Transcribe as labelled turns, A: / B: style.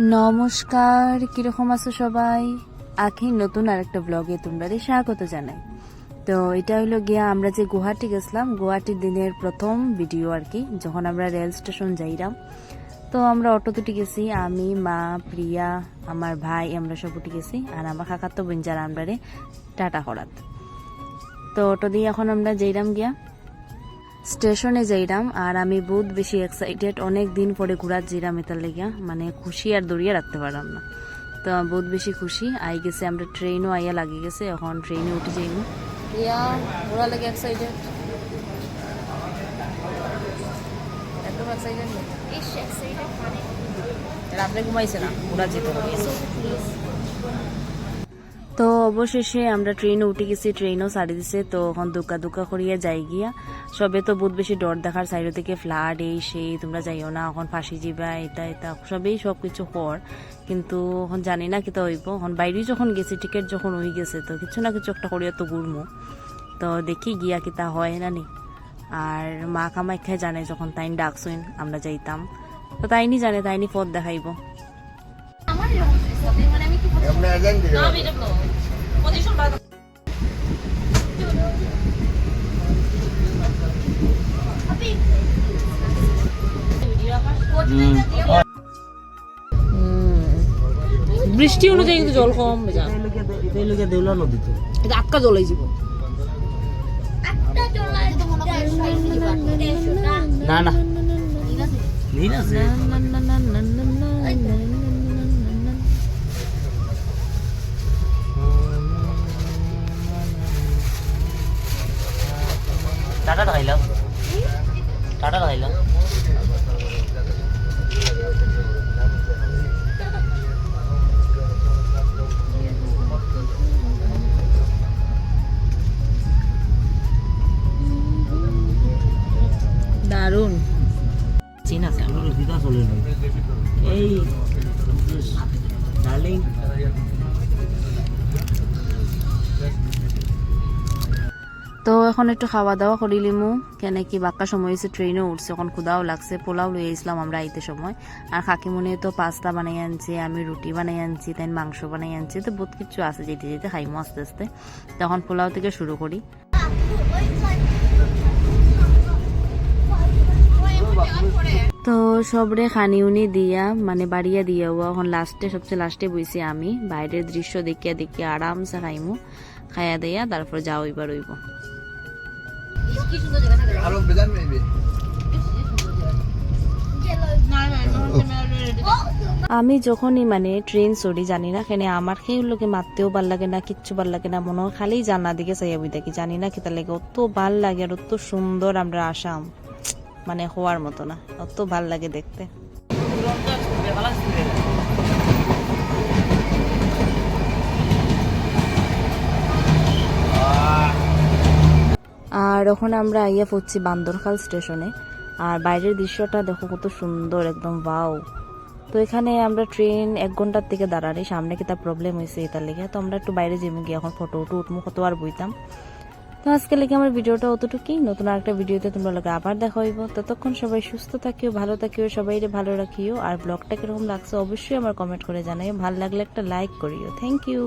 A: নমস্কার, কিরকম আছো সবাই? আখি নতুন আরেকটা ব্লগে তোমাদের স্বাগত জানাই। তো এটা হইলো গিয়া আমরা যে গুয়াহাটি গেছিলাম, গুয়াহাটির দিনের প্রথম ভিডিও আর কি, যখন আমরা রেল স্টেশন যাইলাম। তো আমরা অটোতে উঠে গেছি, আমি, মা, প্রিয়া, আমার ভাই, আমরা সব উঠে গেছি। আর আমার কাকার তো বোন যারা আমরা টাটা করাত। তো অটো দিয়ে এখন আমরা যাইলাম গিয়া স্টেশনে যাইলাম। আর আমি বহুত বেশি এক্সাইটেড, অনেক দিন পরে ঘুরার যাইলাম এটার লেগিয়া, মানে খুশি আর দৌড়িয়ে রাখতে পারলাম না। তো বহুত বেশি খুশি আই গেছে, আমরা ট্রেনও আইয়া লাগি গেছে, এখন ট্রেনে উঠে যাইব। ঘোরা লাগে এক্সাইটেড, একদম এক্সাইটেড। রাত্রে ঘুমাইছে না, ঘোরা যেতে হবে। তো অবশেষে আমরা ট্রেনে উঠে গেছি, ট্রেনও ছাড়ি দিছে। তো এখন দুকা দুকা করিয়া যাই গিয়া। সবে তো বহুত বেশি ডর দেখার, সাইড থেকে ফ্লাড এই সেই, তোমরা যাইও না, এখন ফাঁসি যাবা, এটা এটা সবেই সব কিছু কর। কিন্তু এখন জানি না কিতা হইব। এখন বাইরে যখন গেছি, টিকিট যখন হয়ে গেছে, তো কিছু না কিছু একটা করিয়া তো ঘুরমো। তো দেখি গিয়া কিতা হয় না নি। আর মা কামাখ্যায় জানে, যখন তাইন ডাকছইন আমরা যাইতাম, তো তাইনি জানে, তাইনি পথ দেখাইব। বৃষ্টি অনুযায়ী কিন্তু জল কম দেউলা নদীতে এটা আটকা জলাই যাব না না নীল আছে টাটা খাইলাম দারুন চিন আছে আমরা রুটিটা চলে এই ডার্লিং। তো এখন একটু খাওয়া দাওয়া করিলিমু, কেন কি বাক্কা সময় হয়েছে, ট্রেনও উঠছে, এখন ক্ষুদাও লাগছে। পোলাও লই আসলাম আমরা আইতে সময়। আর কাকিমনি তো পাস্তা বানাই আনছে, আমি রুটি বানাই আনছি, তাই মাংস বানাই আনছি। তো বহুত কিছু আছে, যেতে যেতে খাইমো আস্তে আস্তে। তখন পোলাও থেকে শুরু করি। তো সবরে খানি উনি দিয়া, মানে বাড়িয়া দিয়াও এখন লাস্টে, সবচেয়ে লাস্টে বইছি আমি। বাইরের দৃশ্য দেখিয়া দেখিয়া আরামসে খাইমু, খাইয়া দিয়া তারপর যাও এবার হইব। আমি যখনই মানে ট্রেন চড়ি, জানি না কেন আমার সেই লোকে মারতেও ভাল লাগে না, কিচ্ছু ভাল লাগে না, মনে হয় খালি জান্নার দিকে চাইয়া বই থাকি, জানি না কিতা লাগে, অত ভাল লাগে আর অত সুন্দর আমরা আসাম, মানে হওয়ার মতো না, অত ভাল লাগে দেখতে। আর ওখানে আমরা আইয়া পড়ছি বান্দরখাল স্টেশনে। আর বাইরের দৃশ্যটা দেখো কত সুন্দর, একদম ওয়াও। তো এখানে আমরা ট্রেন 1 ঘন্টার থেকে দাঁড়ানি, সামনে কি তার প্রবলেম হয়েছে এটার লেগে। তো আমরা একটু বাইরে যেমন গিয়ে এখন ফটো উঠমু, কত আর বইতাম। তো আজকে লেগে আমার ভিডিওটা অতটুকুই, নতুন আরেকটা ভিডিওতে তোমরা লোকে আবার দেখা হইব। ততক্ষণ সবাই সুস্থ থাকিও, ভালো থাকিও, সবাই ভালো রাখিও। আর ব্লগটা কিরকম লাগছে অবশ্যই আমার কমেন্ট করে জানাইও, ভালো লাগলে একটা লাইক করিও। Thank you.